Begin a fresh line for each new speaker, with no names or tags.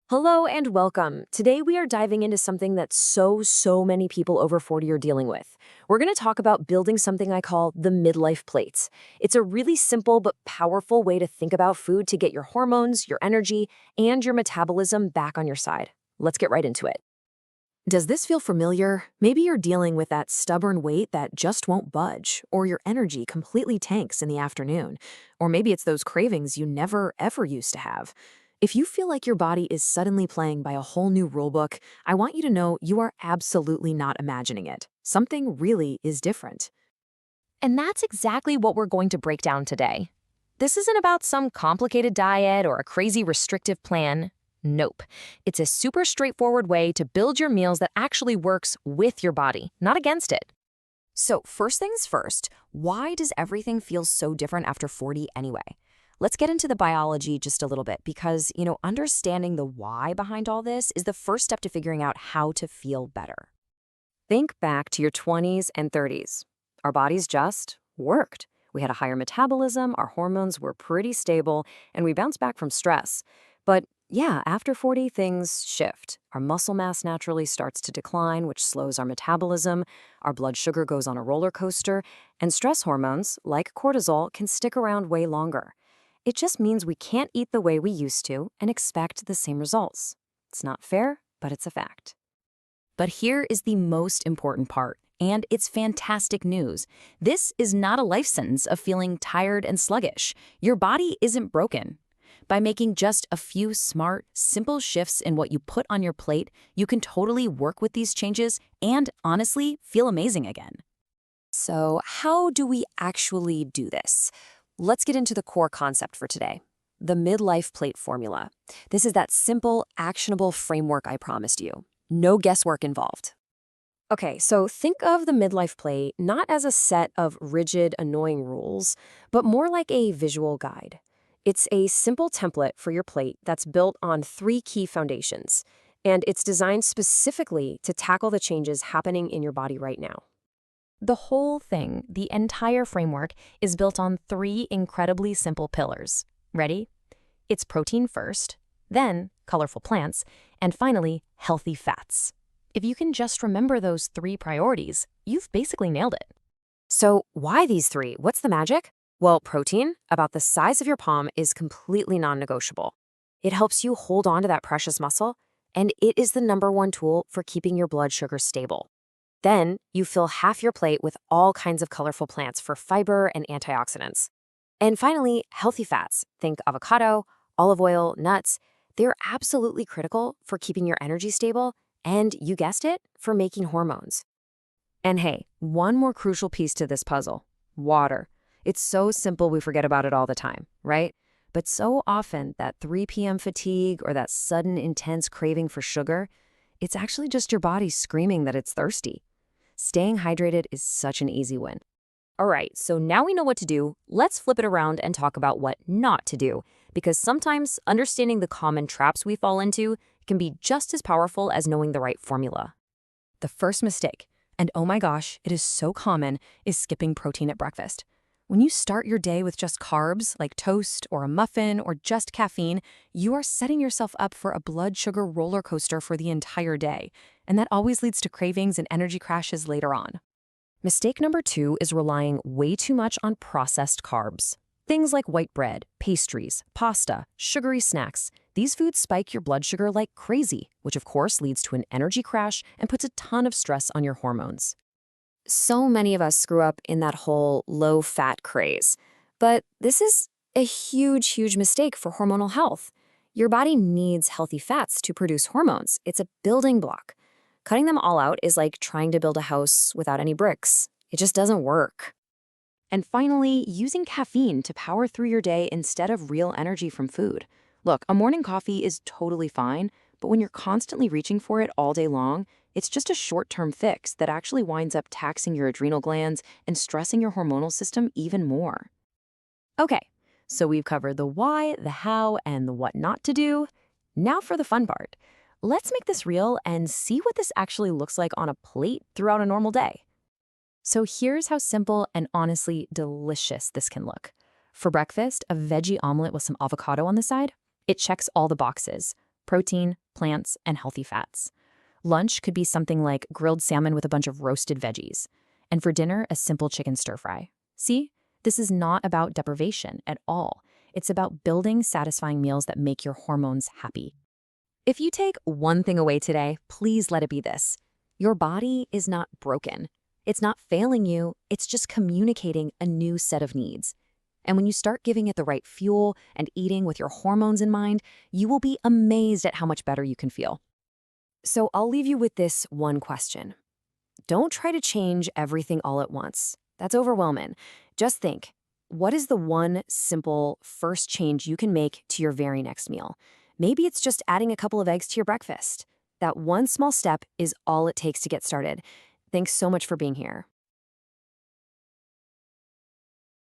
Hello and welcome. Today we are diving into something that so many people over 40 are dealing with. We're going to talk about building something I call the midlife plates. It's a really simple but powerful way to think about food to get your hormones, your energy, and your metabolism back on your side. Let's get right into it. Does this feel familiar? Maybe you're dealing with that stubborn weight that just won't budge, or your energy completely tanks in the afternoon. Or maybe it's those cravings you never ever used to have. If you feel like your body is suddenly playing by a whole new rulebook, I want you to know you are absolutely not imagining it. Something really is different. And that's exactly what we're going to break down today. This isn't about some complicated diet or a crazy restrictive plan. Nope. It's a super straightforward way to build your meals that actually works with your body, not against it. So first things first, why does everything feel so different after 40 anyway? Let's get into the biology just a little bit because, understanding the why behind all this is the first step to figuring out how to feel better. Think back to your 20s and 30s. Our bodies just worked. We had a higher metabolism, our hormones were pretty stable, and we bounced back from stress. But yeah, after 40, things shift. Our muscle mass naturally starts to decline, which slows our metabolism. Our blood sugar goes on a roller coaster, and stress hormones, like cortisol, can stick around way longer. It just means we can't eat the way we used to and expect the same results. It's not fair, but it's a fact. But here is the most important part, and it's fantastic news. This is not a life sentence of feeling tired and sluggish. Your body isn't broken. By making just a few smart, simple shifts in what you put on your plate, you can totally work with these changes and, honestly, feel amazing again. So, how do we actually do this? Let's get into the core concept for today, the midlife plate formula. This is that simple, actionable framework I promised you. No guesswork involved. Okay, so think of the midlife plate not as a set of rigid, annoying rules, but more like a visual guide. It's a simple template for your plate that's built on 3 key foundations, and it's designed specifically to tackle the changes happening in your body right now. The whole thing, the entire framework, is built on 3 incredibly simple pillars. Ready? It's protein first, then colorful plants, and finally, healthy fats. If you can just remember those 3 priorities, you've basically nailed it. So why these 3? What's the magic? Well, protein, about the size of your palm, is completely non-negotiable. It helps you hold on to that precious muscle, and it is the #1 tool for keeping your blood sugar stable. Then you fill half your plate with all kinds of colorful plants for fiber and antioxidants. And finally, healthy fats. Think avocado, olive oil, nuts. They're absolutely critical for keeping your energy stable and, you guessed it, for making hormones. And hey, one more crucial piece to this puzzle: water. It's so simple we forget about it all the time, right? But so often that 3 p.m. fatigue or that sudden intense craving for sugar, it's actually just your body screaming that it's thirsty. Staying hydrated is such an easy win. All right, so now we know what to do. Let's flip it around and talk about what not to do, because sometimes understanding the common traps we fall into can be just as powerful as knowing the right formula. The first mistake, and oh my gosh, it is so common, is skipping protein at breakfast. When you start your day with just carbs, like toast or a muffin or just caffeine, you are setting yourself up for a blood sugar roller coaster for the entire day, and that always leads to cravings and energy crashes later on. Mistake number 2 is relying way too much on processed carbs. Things like white bread, pastries, pasta, sugary snacks. These foods spike your blood sugar like crazy, which of course leads to an energy crash and puts a ton of stress on your hormones. So many of us screw up in that whole low-fat craze. But this is a huge mistake for hormonal health. Your body needs healthy fats to produce hormones. It's a building block. Cutting them all out is like trying to build a house without any bricks. It just doesn't work. And finally, using caffeine to power through your day instead of real energy from food. Look, a morning coffee is totally fine, but when you're constantly reaching for it all day long, it's just a short-term fix that actually winds up taxing your adrenal glands and stressing your hormonal system even more. Okay, so we've covered the why, the how, and the what not to do. Now for the fun part. Let's make this real and see what this actually looks like on a plate throughout a normal day. So here's how simple and honestly delicious this can look. For breakfast, a veggie omelet with some avocado on the side. It checks all the boxes.
protein, plants, and healthy fats. Lunch could be something like grilled salmon with a bunch of roasted veggies. And for dinner, a simple chicken stir fry. See, this is not about deprivation at all. It's about building satisfying meals that make your hormones happy.
If you take one thing away today, please let it be this. Your body is not broken. It's not failing you, it's just communicating a new set of needs. And when you start giving it the right fuel and eating with your hormones in mind, you will be amazed at how much better you can feel. So I'll leave you with this one question. Don't try to change everything all at once. That's overwhelming. Just think, what is the one simple first change you can make to your very next meal? Maybe it's just adding a couple of eggs to your breakfast. That one small step is all it takes to get started. Thanks so much for being here.